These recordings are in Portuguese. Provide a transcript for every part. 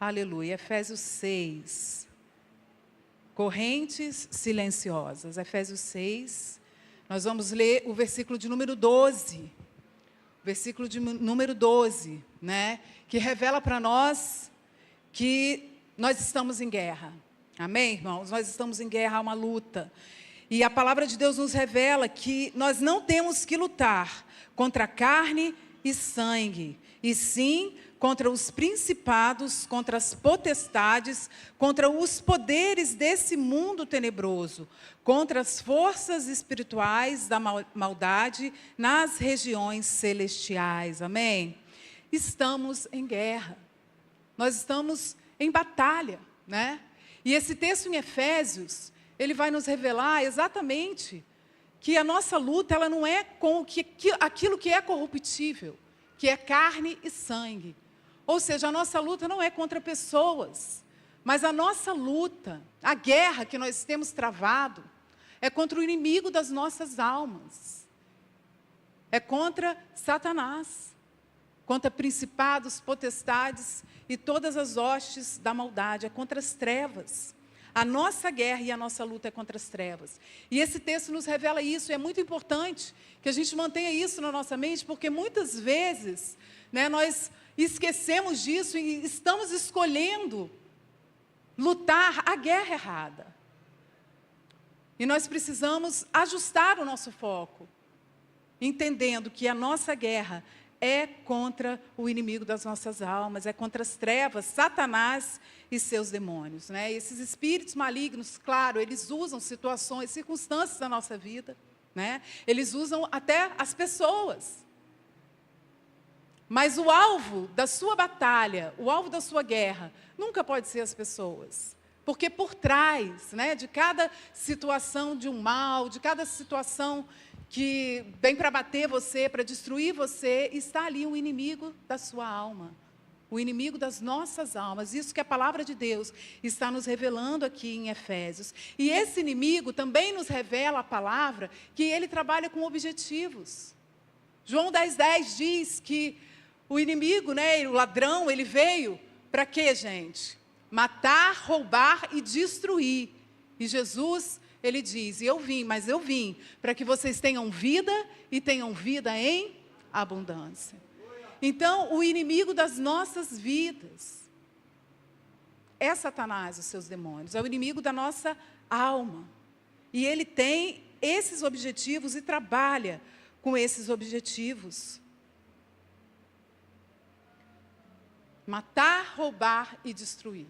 Aleluia. Efésios 6. Correntes silenciosas. Efésios 6. Nós vamos ler o versículo de número 12. Versículo de número 12, né? Que revela para nós que nós estamos em guerra. Amém, irmãos? Nós estamos em guerra, há uma luta. E a palavra de Deus nos revela que nós não temos que lutar contra carne e sangue, e sim contra os principados, contra as potestades, contra os poderes desse mundo tenebroso, contra as forças espirituais da maldade nas regiões celestiais. Amém? Estamos em guerra. Nós estamos em batalha, né? E esse texto em Efésios, ele vai nos revelar exatamente que a nossa luta, ela não é com aquilo que é corruptível, que é carne e sangue. Ou seja, a nossa luta não é contra pessoas, mas a nossa luta, a guerra que nós temos travado, é contra o inimigo das nossas almas. É contra Satanás, contra principados, potestades e todas as hostes da maldade, é contra as trevas. A nossa guerra e a nossa luta é contra as trevas. E esse texto nos revela isso, e é muito importante que a gente mantenha isso na nossa mente, porque muitas vezes, né, nós esquecemos disso e estamos escolhendo lutar a guerra errada. E nós precisamos ajustar o nosso foco, entendendo que a nossa guerra é contra o inimigo das nossas almas, é contra as trevas, Satanás e seus demônios, né? Esses espíritos malignos, claro, eles usam situações, circunstâncias da nossa vida, né? Eles usam até as pessoas. Mas o alvo da sua batalha, o alvo da sua guerra, nunca pode ser as pessoas. Porque por trás, né, de cada situação de um mal, de cada situação que vem para bater você, para destruir você, está ali um inimigo da sua alma. O inimigo das nossas almas. Isso que a palavra de Deus está nos revelando aqui em Efésios. E esse inimigo também nos revela a palavra que ele trabalha com objetivos. João 10:10 diz que o inimigo, né, o ladrão, ele veio para quê, gente? Matar, roubar e destruir. E Jesus, ele diz, eu vim para que vocês tenham vida e tenham vida em abundância. Então, o inimigo das nossas vidas é Satanás, os seus demônios, é o inimigo da nossa alma. E ele tem esses objetivos e trabalha com esses objetivos. Matar, roubar e destruir.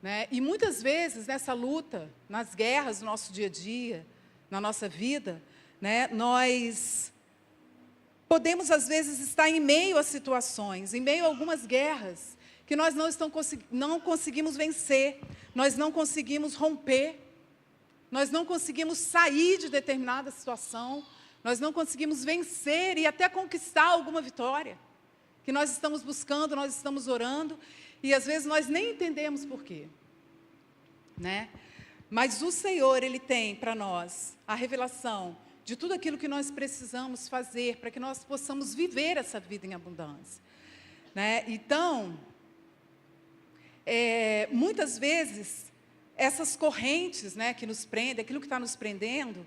Né? E muitas vezes, nessa luta, nas guerras do nosso dia a dia, na nossa vida, né, nós podemos, às vezes, estar em meio a situações, em meio a algumas guerras, que nós não conseguimos vencer, nós não conseguimos romper, nós não conseguimos sair de determinada situação, nós não conseguimos vencer e até conquistar alguma vitória, que nós estamos buscando, nós estamos orando, e às vezes nós nem entendemos por quê, né? Mas o Senhor, Ele tem para nós a revelação de tudo aquilo que nós precisamos fazer para que nós possamos viver essa vida em abundância, né? Então, muitas vezes, essas correntes, né, que nos prendem, aquilo que está nos prendendo,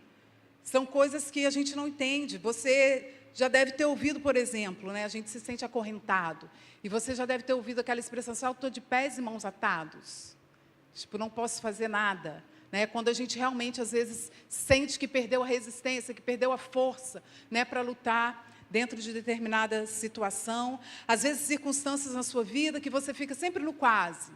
são coisas que a gente não entende. Você já deve ter ouvido, por exemplo, né, a gente se sente acorrentado. E você já deve ter ouvido aquela expressão assim, eu estou de pés e mãos atados. Tipo, não posso fazer nada. Né? Quando a gente realmente, às vezes, sente que perdeu a resistência, que perdeu a força, né, para lutar dentro de determinada situação. Às vezes, circunstâncias na sua vida que você fica sempre no quase.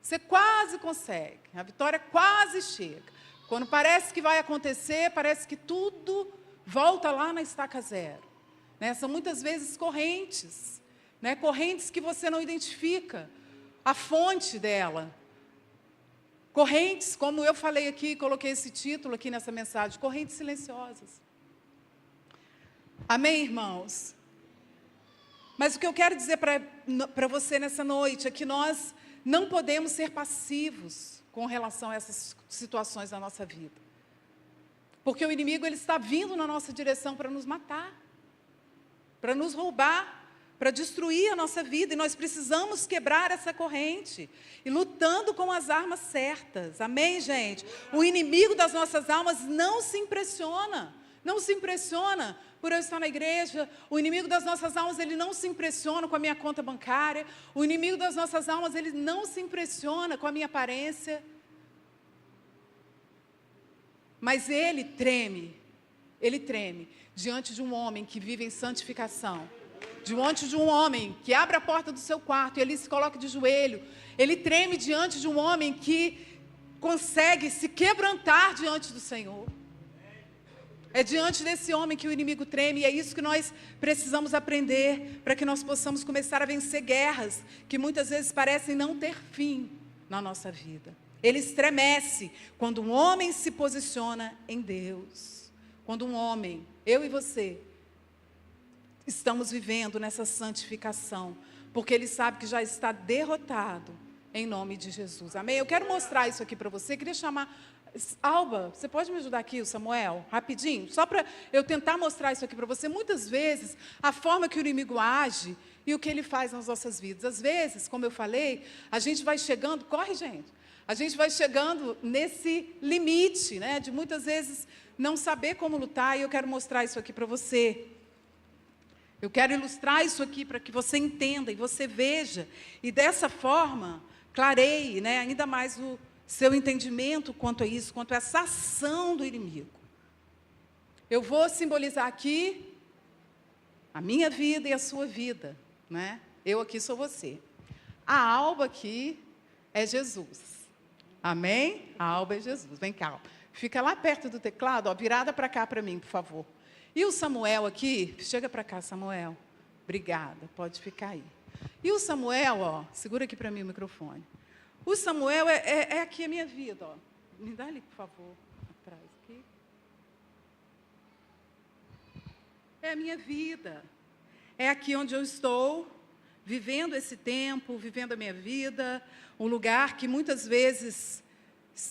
Você quase consegue, a vitória quase chega. Quando parece que vai acontecer, parece que tudo volta lá na estaca zero. Né? São muitas vezes correntes, né? Correntes que você não identifica a fonte dela. Correntes, como eu falei aqui, coloquei esse título aqui nessa mensagem, correntes silenciosas. Amém, irmãos? Mas o que eu quero dizer para você nessa noite é que nós não podemos ser passivos com relação a essas situações da nossa vida. Porque o inimigo, ele está vindo na nossa direção para nos matar, para nos roubar, para destruir a nossa vida, e nós precisamos quebrar essa corrente, e lutando com as armas certas, amém, gente? O inimigo das nossas almas não se impressiona por eu estar na igreja. O inimigo das nossas almas, ele não se impressiona com a minha conta bancária. O inimigo das nossas almas, ele não se impressiona com a minha aparência. Mas ele treme diante de um homem que vive em santificação. Diante de um homem que abre a porta do seu quarto e ele se coloca de joelho. Ele treme diante de um homem que consegue se quebrantar diante do Senhor. É diante desse homem que o inimigo treme, e é isso que nós precisamos aprender, para que nós possamos começar a vencer guerras, que muitas vezes parecem não ter fim na nossa vida. Ele estremece quando um homem se posiciona em Deus. Quando um homem, eu e você, estamos vivendo nessa santificação, porque ele sabe que já está derrotado em nome de Jesus, amém? Eu quero mostrar isso aqui para você. Queria chamar Alba, você pode me ajudar aqui, o Samuel, rapidinho, só para eu tentar mostrar isso aqui para você. Muitas vezes, a forma que o inimigo age e o que ele faz nas nossas vidas. Às vezes, como eu falei, a gente vai chegando, corre gente, a gente vai chegando nesse limite, né, de muitas vezes não saber como lutar, e eu quero mostrar isso aqui para você. Eu quero ilustrar isso aqui para que você entenda e você veja, e dessa forma, clareie, né, ainda mais o seu entendimento quanto a isso, quanto a essa ação do inimigo. Eu vou simbolizar aqui a minha vida e a sua vida, né? Eu aqui sou você. A Alba aqui é Jesus. Amém? A Alba é Jesus. Vem cá, fica lá perto do teclado, ó, virada para cá para mim, por favor. E o Samuel aqui, chega para cá, Samuel. Obrigada, pode ficar aí. E o Samuel, ó, segura aqui para mim o microfone. O Samuel é aqui a minha vida, ó. Me dá ali, por favor, atrás aqui. É a minha vida. É aqui onde eu estou, vivendo esse tempo, vivendo a minha vida, um lugar que muitas vezes,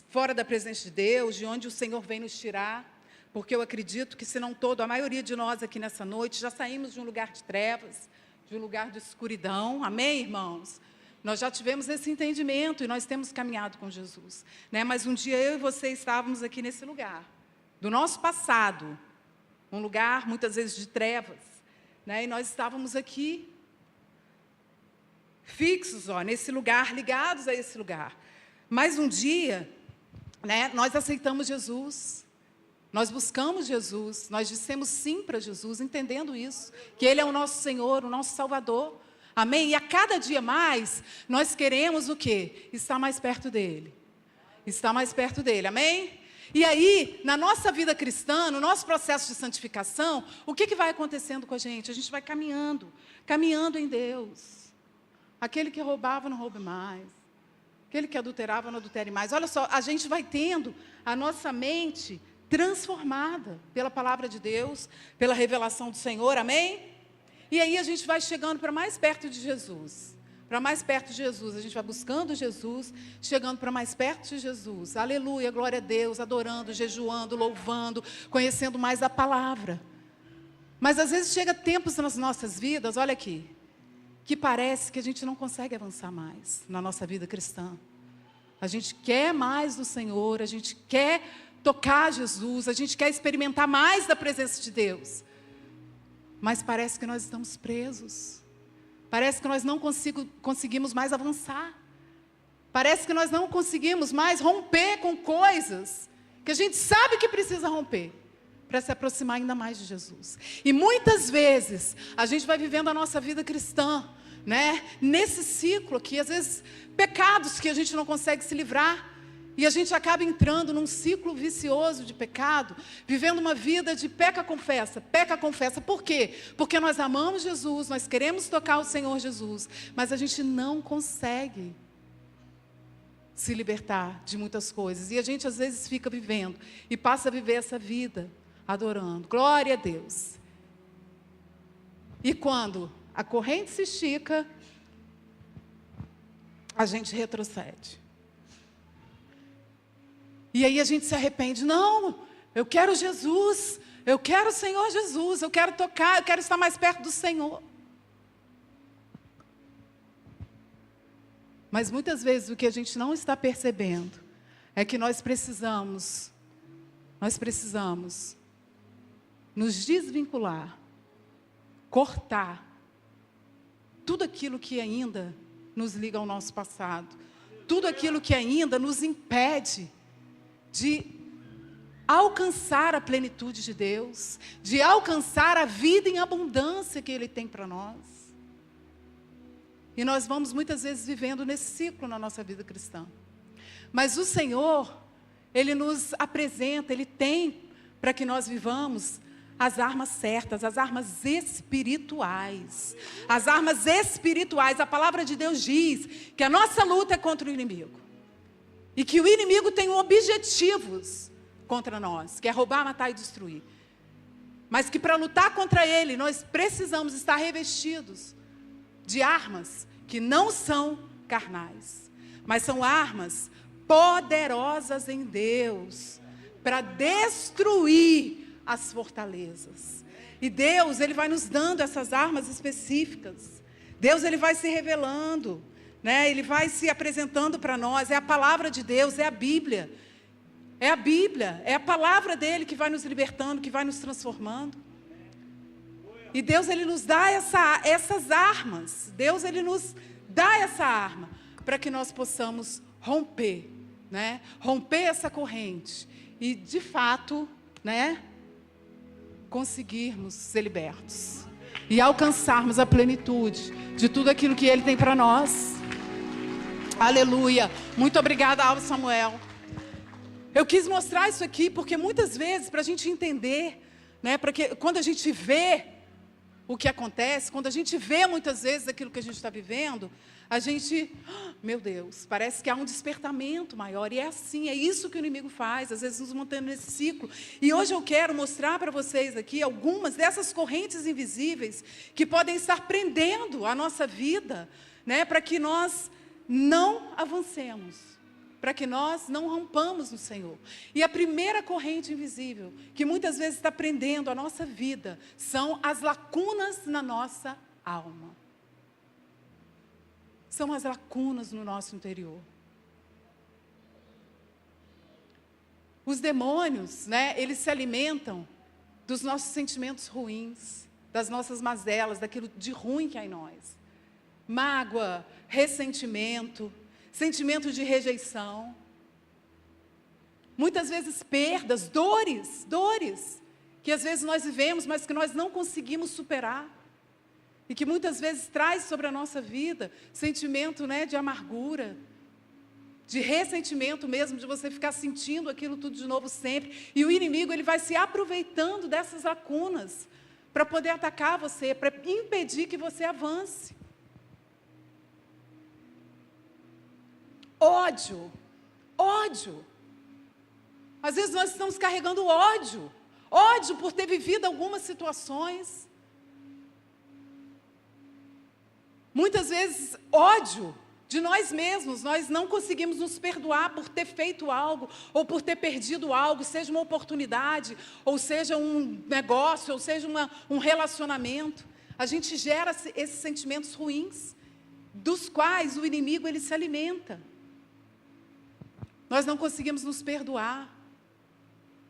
fora da presença de Deus, de onde o Senhor vem nos tirar, porque eu acredito que, se não todo, a maioria de nós aqui nessa noite, já saímos de um lugar de trevas, de um lugar de escuridão, amém, irmãos? Nós já tivemos esse entendimento e nós temos caminhado com Jesus, né? Mas um dia eu e você estávamos aqui nesse lugar, do nosso passado, um lugar muitas vezes de trevas, né? E nós estávamos aqui, fixos, ó, nesse lugar, ligados a esse lugar. Mas um dia, né, nós aceitamos Jesus, nós buscamos Jesus, nós dissemos sim para Jesus, entendendo isso, que Ele é o nosso Senhor, o nosso Salvador. Amém? E a cada dia mais, nós queremos o quê? Estar mais perto dEle. Estar mais perto dEle, amém? E aí, na nossa vida cristã, no nosso processo de santificação, o que vai acontecendo com a gente? A gente vai caminhando em Deus. Aquele que roubava, não roube mais. Aquele que adulterava, não adultere mais. Olha só, a gente vai tendo a nossa mente transformada pela palavra de Deus, pela revelação do Senhor, amém? E aí a gente vai chegando para mais perto de Jesus. Para mais perto de Jesus. A gente vai buscando Jesus, chegando para mais perto de Jesus. Aleluia, glória a Deus, adorando, jejuando, louvando, conhecendo mais da palavra. Mas às vezes chega tempos nas nossas vidas, olha aqui, que parece que a gente não consegue avançar mais na nossa vida cristã. A gente quer mais do Senhor, a gente quer tocar Jesus, a gente quer experimentar mais da presença de Deus. Mas parece que nós estamos presos. Parece que nós não conseguimos mais avançar. Parece que nós não conseguimos mais romper com coisas que a gente sabe que precisa romper para se aproximar ainda mais de Jesus. E muitas vezes a gente vai vivendo a nossa vida cristã, né, nesse ciclo aqui, às vezes pecados que a gente não consegue se livrar. E a gente acaba entrando num ciclo vicioso de pecado, vivendo uma vida de peca, confessa. Por quê? Porque nós amamos Jesus, nós queremos tocar o Senhor Jesus, mas a gente não consegue se libertar de muitas coisas. E a gente às vezes fica vivendo e passa a viver essa vida adorando. Glória a Deus. E quando a corrente se estica, a gente retrocede. E aí a gente se arrepende. Não, eu quero Jesus, eu quero o Senhor Jesus, eu quero tocar, eu quero estar mais perto do Senhor. Mas muitas vezes o que a gente não está percebendo é que nós precisamos nos desvincular, cortar tudo aquilo que ainda nos liga ao nosso passado, tudo aquilo que ainda nos impede de alcançar a plenitude de Deus, de alcançar a vida em abundância que Ele tem para nós. E nós vamos muitas vezes vivendo nesse ciclo na nossa vida cristã. Mas o Senhor, Ele nos apresenta, Ele tem para que nós vivamos as armas certas, as armas espirituais. As armas espirituais, a palavra de Deus diz que a nossa luta é contra o inimigo. E que o inimigo tem objetivos contra nós, que é roubar, matar e destruir. Mas que para lutar contra ele, nós precisamos estar revestidos de armas que não são carnais, mas são armas poderosas em Deus, para destruir as fortalezas. E Deus, Ele vai nos dando essas armas específicas. Deus, Ele vai se revelando, né? Ele vai se apresentando para nós. É a palavra de Deus, é a Bíblia. É a Bíblia, é a palavra dEle que vai nos libertando, que vai nos transformando. E Deus, Ele nos dá essas armas. Deus, Ele nos dá essa arma para que nós possamos romper, né? Romper essa corrente. E, de fato, né, conseguirmos ser libertos e alcançarmos a plenitude de tudo aquilo que Ele tem para nós. Aleluia. Muito obrigada, Alvo Samuel. Eu quis mostrar isso aqui porque muitas vezes, para a gente entender, né, porque quando a gente vê o que acontece, quando a gente vê muitas vezes aquilo que a gente está vivendo, a gente, meu Deus, parece que há um despertamento maior. E é assim, é isso que o inimigo faz, às vezes nos mantendo nesse ciclo. E hoje eu quero mostrar para vocês aqui algumas dessas correntes invisíveis que podem estar prendendo a nossa vida, né, para que nós não avancemos, para que nós não rompamos no Senhor. E a primeira corrente invisível, que muitas vezes está prendendo a nossa vida, são as lacunas na nossa alma. São as lacunas no nosso interior. Os demônios, né, eles se alimentam dos nossos sentimentos ruins, das nossas mazelas, daquilo de ruim que há em nós. Mágoa, ressentimento, sentimento de rejeição. Muitas vezes perdas, dores, que às vezes nós vivemos, mas que nós não conseguimos superar. E que muitas vezes traz sobre a nossa vida sentimento, né, de amargura, de ressentimento mesmo, de você ficar sentindo aquilo tudo de novo sempre. E o inimigo, ele vai se aproveitando dessas lacunas para poder atacar você, para impedir que você avance. Ódio. Às vezes nós estamos carregando ódio por ter vivido algumas situações. Muitas vezes, ódio de nós mesmos. Nós não conseguimos nos perdoar por ter feito algo, ou por ter perdido algo, seja uma oportunidade, ou seja um negócio, ou seja um relacionamento. A gente gera esses sentimentos ruins, dos quais o inimigo, ele se alimenta. Nós não conseguimos nos perdoar.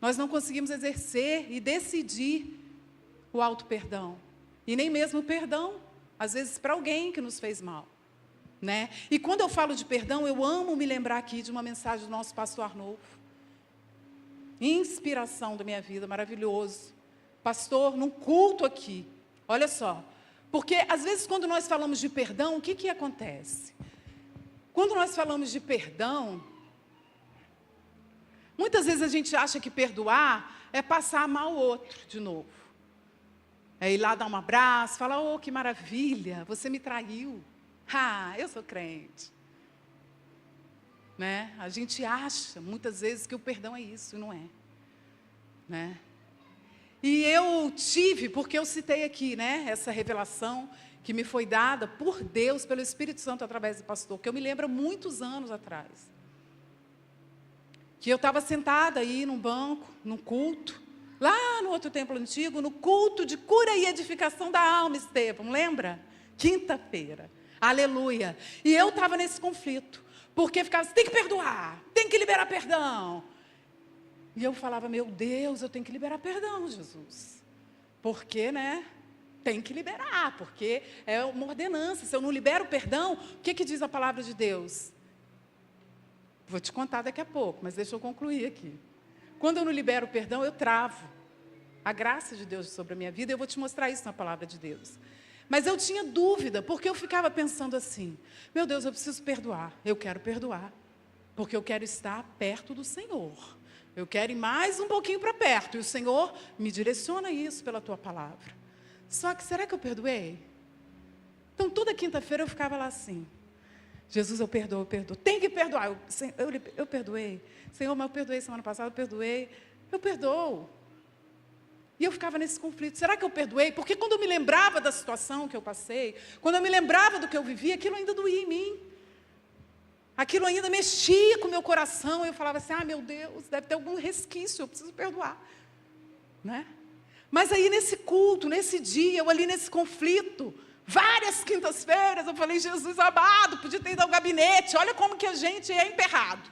Nós não conseguimos exercer e decidir o auto-perdão. E nem mesmo o perdão, às vezes, para alguém que nos fez mal, né? E quando eu falo de perdão, eu amo me lembrar aqui de uma mensagem do nosso pastor Arnolfo. Inspiração da minha vida, maravilhoso. Pastor, num culto aqui, olha só. Porque, às vezes, quando nós falamos de perdão, o que acontece? Quando nós falamos de perdão, muitas vezes a gente acha que perdoar é passar mal o outro de novo. É ir lá dar um abraço, falar, oh, que maravilha, você me traiu. Ah, eu sou crente. Né? A gente acha, muitas vezes, que o perdão é isso, e não é. Né? E eu tive, porque eu citei aqui, né, essa revelação que me foi dada por Deus, pelo Espírito Santo, através do pastor, que eu me lembro há muitos anos atrás. Que eu estava sentada aí num banco, num culto, lá no outro templo antigo, no culto de cura e edificação da alma, Estevão, lembra? Quinta-feira. Aleluia. E eu estava nesse conflito. Porque ficava assim, tem que perdoar, tem que liberar perdão. E eu falava, meu Deus, eu tenho que liberar perdão, Jesus. Porque, né? Tem que liberar, porque é uma ordenança. Se eu não libero perdão, o que diz a palavra de Deus? Vou te contar daqui a pouco, mas deixa eu concluir aqui. Quando eu não libero perdão, eu travo a graça de Deus sobre a minha vida. Eu vou te mostrar isso na palavra de Deus. Mas eu tinha dúvida, porque eu ficava pensando assim, meu Deus, eu preciso perdoar. Eu quero perdoar, porque eu quero estar perto do Senhor. Eu quero ir mais um pouquinho para perto. E o Senhor me direciona isso pela tua palavra. Só que, será que eu perdoei? Então, toda quinta-feira eu ficava lá assim. Jesus, eu perdoo. Tem que perdoar. Eu perdoei. Senhor, mas eu perdoei semana passada, eu perdoei. Eu perdoo. E eu ficava nesse conflito. Será que eu perdoei? Porque quando eu me lembrava da situação que eu passei, quando eu me lembrava do que eu vivia, aquilo ainda doía em mim. Aquilo ainda mexia com o meu coração. Eu falava assim, meu Deus, deve ter algum resquício, eu preciso perdoar. Né? Mas aí nesse culto, nesse dia, eu ali nesse conflito, várias quintas-feiras, eu falei, Jesus amado, podia ter ido ao gabinete, olha como que a gente é emperrado.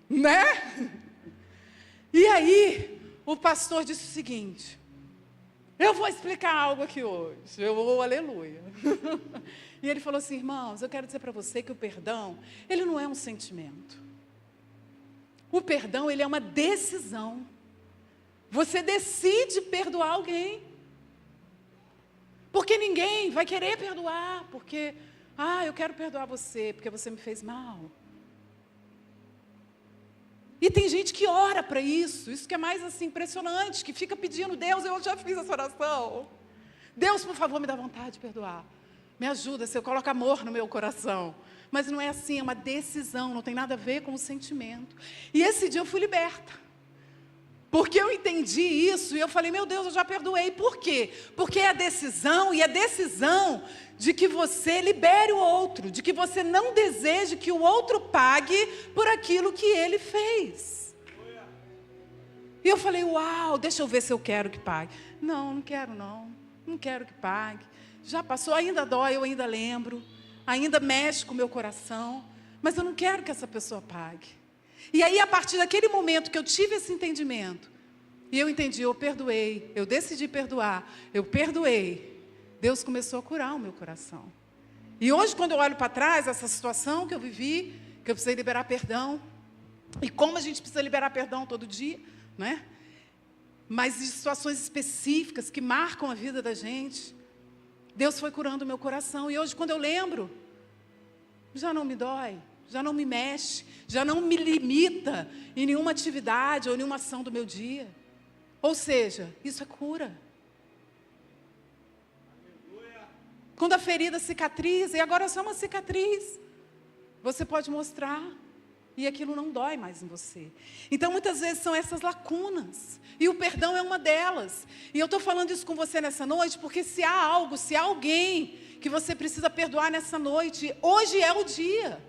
Né? E aí, o pastor disse o seguinte, eu vou explicar algo aqui hoje, aleluia. E ele falou assim, irmãos, eu quero dizer para você que o perdão, ele não é um sentimento. O perdão, ele é uma decisão. Você decide perdoar alguém. Porque ninguém vai querer perdoar, porque, eu quero perdoar você, porque você me fez mal. E tem gente que ora para isso que é mais assim, impressionante, que fica pedindo, Deus, eu já fiz essa oração. Deus, por favor, me dá vontade de perdoar. Me ajuda, se eu coloco amor no meu coração. Mas não é assim, é uma decisão, não tem nada a ver com o sentimento. E esse dia eu fui liberta. Porque eu entendi isso e eu falei, meu Deus, eu já perdoei. Por quê? Porque é a decisão, e a decisão de que você libere o outro, de que você não deseje que o outro pague por aquilo que ele fez. E eu falei, uau, deixa eu ver se eu quero que pague. Não quero não quero que pague. Já passou, ainda dói, eu ainda lembro, ainda mexe com o meu coração, mas eu não quero que essa pessoa pague. E aí, a partir daquele momento que eu tive esse entendimento, e eu entendi, eu perdoei, eu decidi perdoar, eu perdoei, Deus começou a curar o meu coração. E hoje, quando eu olho para trás, essa situação que eu vivi, que eu precisei liberar perdão, e como a gente precisa liberar perdão todo dia, né? Mas de situações específicas que marcam a vida da gente, Deus foi curando o meu coração. E hoje, quando eu lembro, já não me dói. Já não me mexe, já não me limita em nenhuma atividade ou nenhuma ação do meu dia. Ou seja, isso é cura. Quando a ferida cicatriza, e agora é só uma cicatriz, você pode mostrar, e aquilo não dói mais em você. Então, muitas vezes são essas lacunas, e o perdão é uma delas. E eu estou falando isso com você nessa noite, porque se há algo, se há alguém que você precisa perdoar nessa noite, hoje é o dia.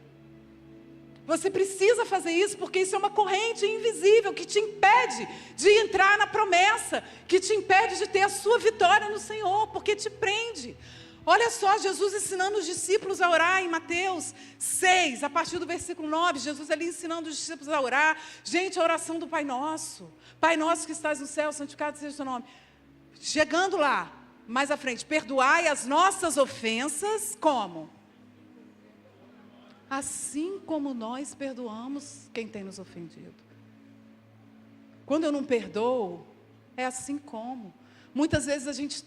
Você precisa fazer isso, porque isso é uma corrente invisível que te impede de entrar na promessa, que te impede de ter a sua vitória no Senhor, porque te prende. Olha só, Jesus ensinando os discípulos a orar em Mateus 6, a partir do versículo 9, Jesus ali ensinando os discípulos a orar. Gente, a oração do Pai Nosso. Pai Nosso que estás no céu, santificado seja o teu nome. Chegando lá, mais à frente, perdoai as nossas ofensas, como? Assim como nós perdoamos quem tem nos ofendido. Quando eu não perdoo, é assim como. Muitas vezes a gente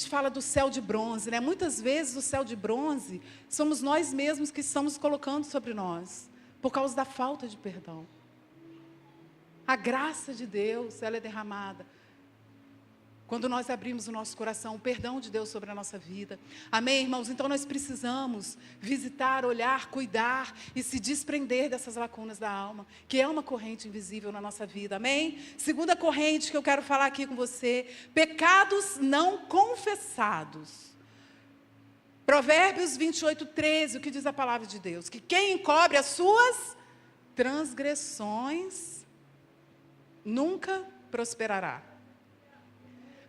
fala do céu de bronze, né? Muitas vezes o céu de bronze somos nós mesmos que estamos colocando sobre nós, por causa da falta de perdão. A graça de Deus, ela é derramada quando nós abrimos o nosso coração, o perdão de Deus sobre a nossa vida. Amém, irmãos? Então nós precisamos visitar, olhar, cuidar e se desprender dessas lacunas da alma, que é uma corrente invisível na nossa vida. Amém? Segunda corrente que eu quero falar aqui com você: pecados não confessados. Provérbios 28:13, o que diz a palavra de Deus? Que quem encobre as suas transgressões nunca prosperará.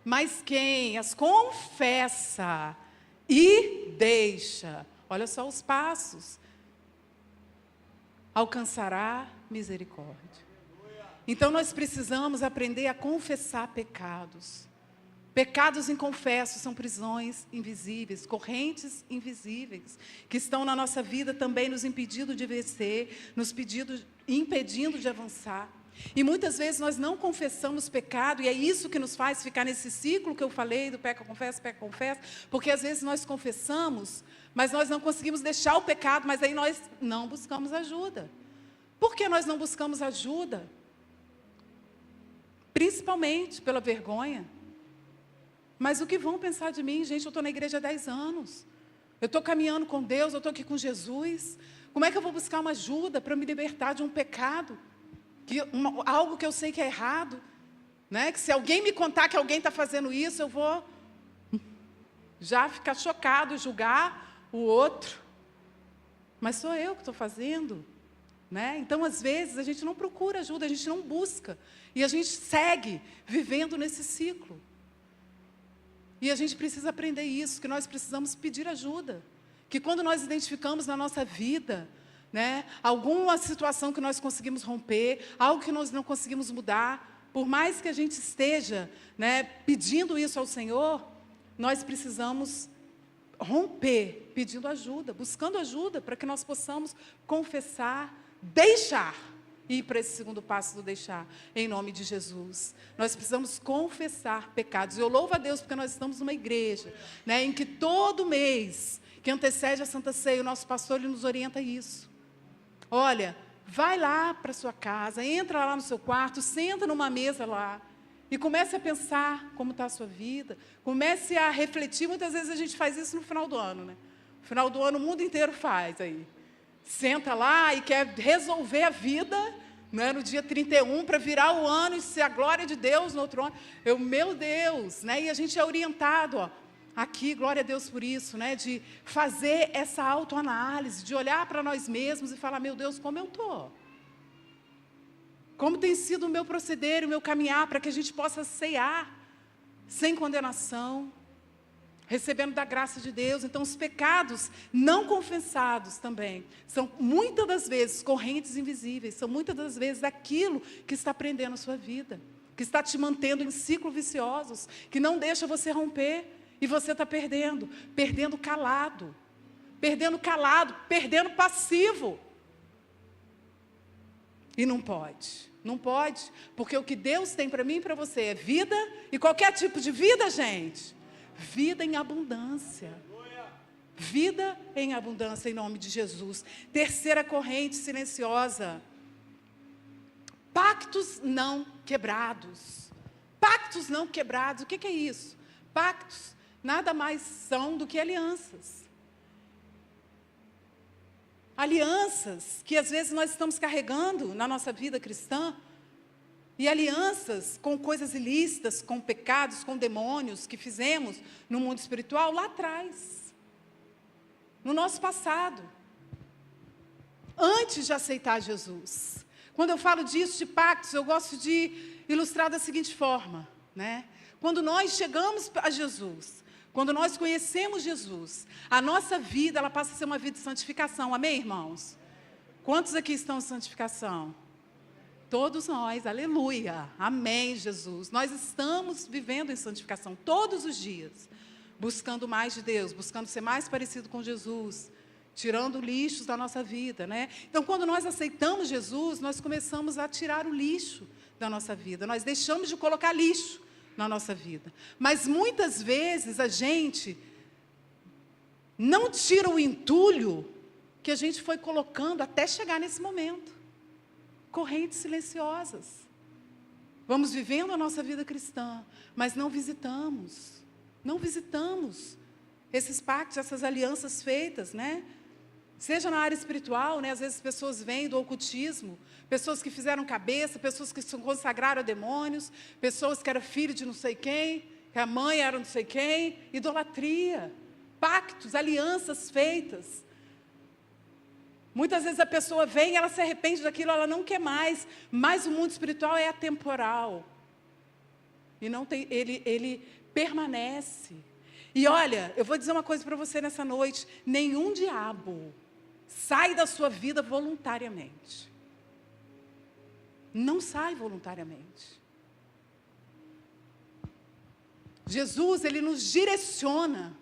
Mas quem as confessa, e deixa. Olha só os passos. Alcançará misericórdia. Então nós precisamos aprender a confessar pecados. Pecados inconfessos são prisões invisíveis, correntes invisíveis, que estão na nossa vida também nos impedindo de vencer, impedindo de avançar. E muitas vezes nós não confessamos pecado, e é isso que nos faz ficar nesse ciclo que eu falei, do peca, confessa, porque às vezes nós confessamos, mas nós não conseguimos deixar o pecado, mas aí nós não buscamos ajuda. Por que nós não buscamos ajuda? Principalmente pela vergonha. Mas o que vão pensar de mim? Gente, eu estou na igreja há 10 anos. Eu estou caminhando com Deus, eu estou aqui com Jesus. Como é que eu vou buscar uma ajuda para me libertar de um pecado? Algo que eu sei que é errado. Né? Que se alguém me contar que alguém está fazendo isso, eu vou já ficar chocado, julgar o outro. Mas sou eu que estou fazendo. Né? Então, às vezes, a gente não procura ajuda, a gente não busca. E a gente segue vivendo nesse ciclo. E a gente precisa aprender isso, que nós precisamos pedir ajuda. Que quando nós identificamos na nossa vida, né, alguma situação que nós conseguimos romper, algo que nós não conseguimos mudar, por mais que a gente esteja, né, pedindo isso ao Senhor, nós precisamos romper, pedindo ajuda, buscando ajuda, para que nós possamos confessar, deixar, ir para esse segundo passo do deixar, em nome de Jesus. Nós precisamos confessar pecados. Eu louvo a Deus porque nós estamos numa igreja, né, em que todo mês, que antecede a Santa Ceia, o nosso pastor ele nos orienta isso. Olha, vai lá para a sua casa, entra lá no seu quarto, senta numa mesa lá, e comece a pensar como está a sua vida, comece a refletir. Muitas vezes a gente faz isso no final do ano, né? No final do ano o mundo inteiro faz aí. Senta lá e quer resolver a vida, né, no dia 31, para virar o ano e ser a glória de Deus no outro ano. Meu Deus, né? E a gente é orientado, ó, aqui, glória a Deus por isso, né, de fazer essa autoanálise, de olhar para nós mesmos e falar, meu Deus, como eu estou? Como tem sido o meu proceder, o meu caminhar, para que a gente possa ceiar sem condenação, recebendo da graça de Deus. Então, os pecados não confessados também são, muitas das vezes, correntes invisíveis, são muitas das vezes aquilo que está prendendo a sua vida, que está te mantendo em ciclos viciosos, que não deixa você romper, e você está perdendo calado, perdendo passivo. E não pode, porque o que Deus tem para mim e para você é vida, e qualquer tipo de vida, gente, vida em abundância. Vida em abundância, em nome de Jesus. Terceira corrente silenciosa. Pactos não quebrados. Pactos não quebrados, o que é isso? Pactos nada mais são do que alianças. Alianças que às vezes nós estamos carregando na nossa vida cristã, e alianças com coisas ilícitas, com pecados, com demônios que fizemos no mundo espiritual lá atrás, no nosso passado, antes de aceitar Jesus. Quando eu falo disso, de pactos, eu gosto de ilustrar da seguinte forma, né? Quando nós chegamos a Jesus, quando nós conhecemos Jesus, a nossa vida, ela passa a ser uma vida de santificação. Amém, irmãos? Quantos aqui estão em santificação? Todos nós, aleluia, amém, Jesus. Nós estamos vivendo em santificação todos os dias, buscando mais de Deus, buscando ser mais parecido com Jesus, tirando lixos da nossa vida, né? Então, quando nós aceitamos Jesus, nós começamos a tirar o lixo da nossa vida, nós deixamos de colocar lixo na nossa vida. Mas muitas vezes a gente não tira o entulho que a gente foi colocando até chegar nesse momento. Correntes silenciosas. Vamos vivendo a nossa vida cristã, mas não visitamos esses pactos, essas alianças feitas, né? Seja na área espiritual, né? Às vezes pessoas vêm do ocultismo, pessoas que fizeram cabeça, pessoas que se consagraram a demônios, pessoas que eram filho de não sei quem, que a mãe era não sei quem, idolatria, pactos, alianças feitas. Muitas vezes a pessoa vem, ela se arrepende daquilo, ela não quer mais, mas o mundo espiritual é atemporal. E não tem, ele permanece. E olha, eu vou dizer uma coisa para você nessa noite: nenhum diabo sai da sua vida voluntariamente. Não sai voluntariamente. Jesus, Ele nos direciona.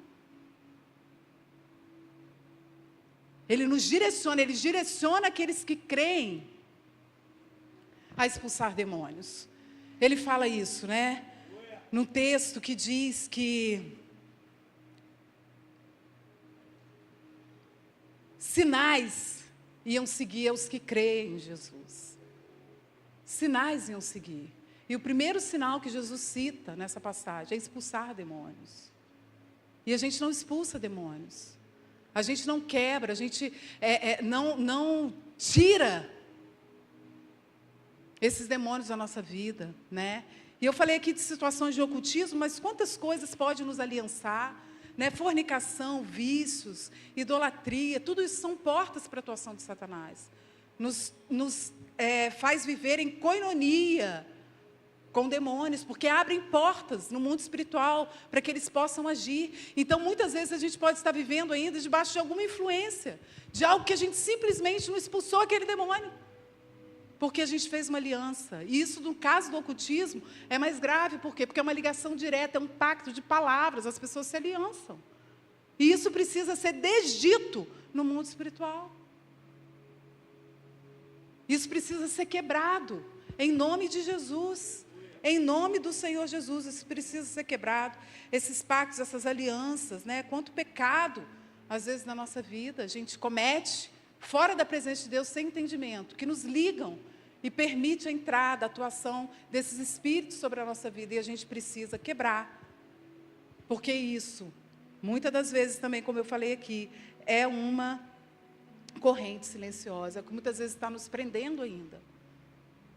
Ele nos direciona, Ele direciona aqueles que creem a expulsar demônios. Ele fala isso, né? Num texto que diz que sinais iam seguir aos que creem em Jesus. Sinais iam seguir. E o primeiro sinal que Jesus cita nessa passagem é expulsar demônios. E a gente não expulsa demônios. A gente não quebra, a gente não tira esses demônios da nossa vida, né? E eu falei aqui de situações de ocultismo, mas quantas coisas podem nos aliançar, né? Fornicação, vícios, idolatria, tudo isso são portas para a atuação de Satanás. Nos faz viver em coinonia com demônios, porque abrem portas no mundo espiritual para que eles possam agir. Então, muitas vezes a gente pode estar vivendo ainda debaixo de alguma influência, de algo que a gente simplesmente não expulsou aquele demônio, porque a gente fez uma aliança. E isso, no caso do ocultismo, é mais grave. Por quê? Porque é uma ligação direta, é um pacto de palavras, as pessoas se aliançam. E isso precisa ser desdito no mundo espiritual. Isso precisa ser quebrado, em nome de Jesus. Em nome do Senhor Jesus, isso precisa ser quebrado. Esses pactos, essas alianças, né? Quanto pecado, às vezes, na nossa vida, a gente comete fora da presença de Deus, sem entendimento, que nos ligam e permite a entrada, a atuação desses espíritos sobre a nossa vida, e a gente precisa quebrar. Porque isso, muitas das vezes também, como eu falei aqui, é uma corrente silenciosa, que muitas vezes está nos prendendo ainda.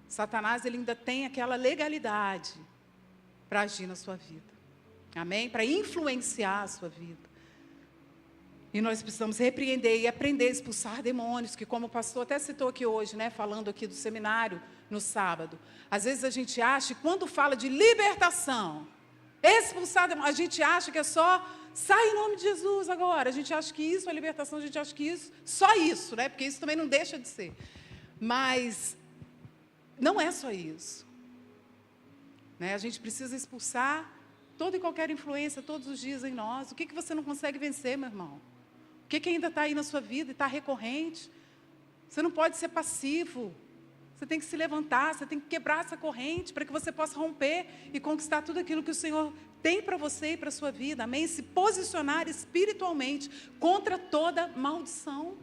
Satanás, ele ainda tem aquela legalidade para agir na sua vida. Amém? Para influenciar a sua vida. E nós precisamos repreender e aprender a expulsar demônios, que como o pastor até citou aqui hoje, né, falando aqui do seminário no sábado. Às vezes a gente acha, quando fala de libertação, expulsar demônios, a gente acha que é só, sai em nome de Jesus agora. A gente acha que isso é libertação, a gente acha que isso, só isso, né, porque isso também não deixa de ser. Mas não é só isso. Né, a gente precisa expulsar toda e qualquer influência todos os dias em nós. O que você não consegue vencer, meu irmão? O que ainda está aí na sua vida e está recorrente? Você não pode ser passivo. Você tem que se levantar, você tem que quebrar essa corrente para que você possa romper e conquistar tudo aquilo que o Senhor tem para você e para a sua vida. Amém? Se posicionar espiritualmente contra toda maldição.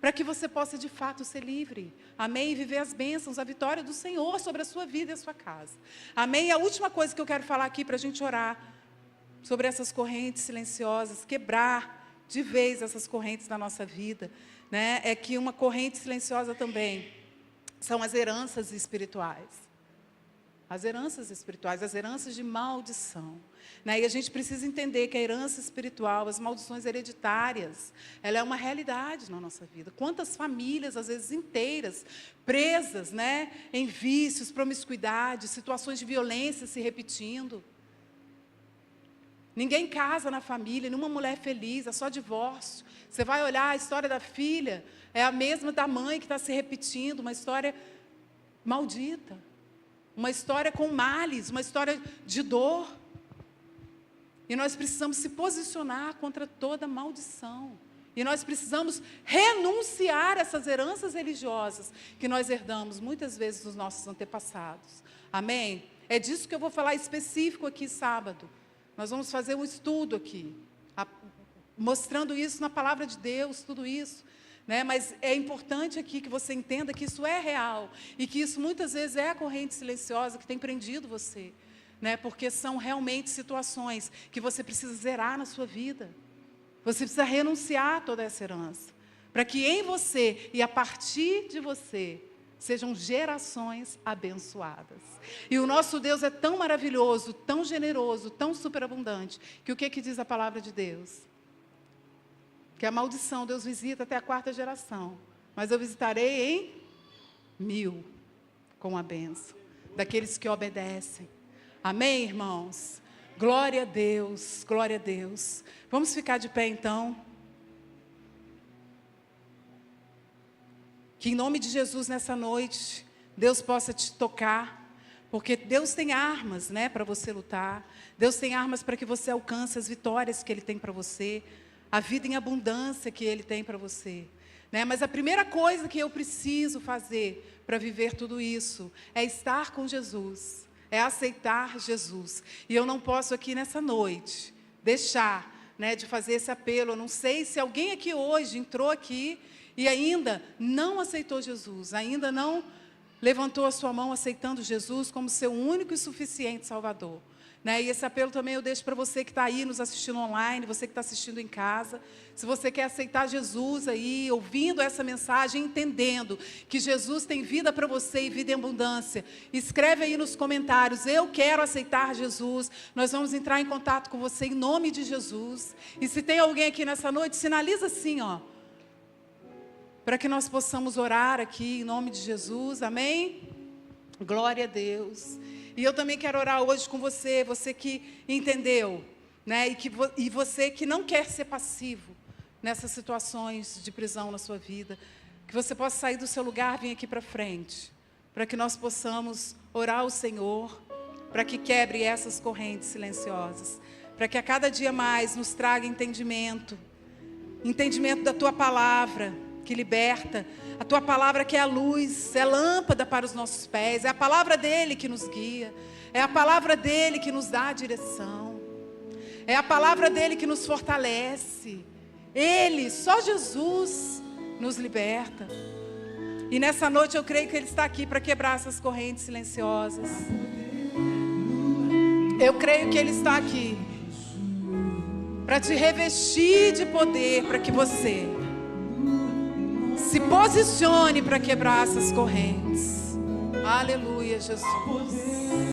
Para que você possa de fato ser livre. Amém? E viver as bênçãos, a vitória do Senhor sobre a sua vida e a sua casa. Amém? E a última coisa que eu quero falar aqui para a gente orar sobre essas correntes silenciosas, quebrar de vez essas correntes na nossa vida, né? É que uma corrente silenciosa também são as heranças espirituais. As heranças espirituais, as heranças de maldição. Né? E a gente precisa entender que a herança espiritual, as maldições hereditárias, ela é uma realidade na nossa vida. Quantas famílias, às vezes inteiras, presas, né, em vícios, promiscuidade, situações de violência se repetindo. Ninguém casa na família, nenhuma mulher feliz, é só divórcio. Você vai olhar a história da filha, é a mesma da mãe que está se repetindo, uma história maldita, uma história com males, uma história de dor. E nós precisamos se posicionar contra toda maldição. E nós precisamos renunciar a essas heranças religiosas que nós herdamos muitas vezes dos nossos antepassados. Amém? É disso que eu vou falar específico aqui sábado. Nós vamos fazer um estudo aqui, mostrando isso na palavra de Deus, tudo isso. Né? Mas é importante aqui que você entenda que isso é real e que isso muitas vezes é a corrente silenciosa que tem prendido você. Né? Porque são realmente situações que você precisa zerar na sua vida. Você precisa renunciar a toda essa herança, para que em você e a partir de você sejam gerações abençoadas. E o nosso Deus é tão maravilhoso, tão generoso, tão superabundante, que o que diz a palavra de Deus? Que a maldição Deus visita até a 4ª geração, mas eu visitarei em 1000 com a bênção daqueles que obedecem. Amém, irmãos? Glória a Deus, glória a Deus. Vamos ficar de pé então. Que em nome de Jesus nessa noite, Deus possa te tocar. Porque Deus tem armas, né, para você lutar. Deus tem armas para que você alcance as vitórias que Ele tem para você. A vida em abundância que Ele tem para você. Né? Mas a primeira coisa que eu preciso fazer para viver tudo isso é estar com Jesus. É aceitar Jesus. E eu não posso aqui nessa noite deixar, né, de fazer esse apelo. Eu não sei se alguém aqui hoje entrou aqui e ainda não aceitou Jesus. Ainda não levantou a sua mão aceitando Jesus como seu único e suficiente Salvador. Né? E esse apelo também eu deixo para você que está aí nos assistindo online, você que está assistindo em casa. Se você quer aceitar Jesus aí, ouvindo essa mensagem, entendendo que Jesus tem vida para você e vida em abundância, escreve aí nos comentários, eu quero aceitar Jesus. Nós vamos entrar em contato com você em nome de Jesus. E se tem alguém aqui nessa noite, sinaliza assim, ó, para que nós possamos orar aqui em nome de Jesus, amém? Glória a Deus. E eu também quero orar hoje com você, você que entendeu, né? E você que não quer ser passivo nessas situações de prisão na sua vida, que você possa sair do seu lugar, vir aqui para frente, para que nós possamos orar ao Senhor, para que quebre essas correntes silenciosas, para que a cada dia mais nos traga entendimento da Tua palavra, que liberta, a Tua palavra que é a luz, é lâmpada para os nossos pés, é a palavra dEle que nos guia, é a palavra dEle que nos dá a direção, é a palavra dEle que nos fortalece, Ele, só Jesus, nos liberta. E nessa noite eu creio que Ele está aqui para quebrar essas correntes silenciosas. Eu creio que Ele está aqui para te revestir de poder, para que você se posicione para quebrar essas correntes. Aleluia, Jesus.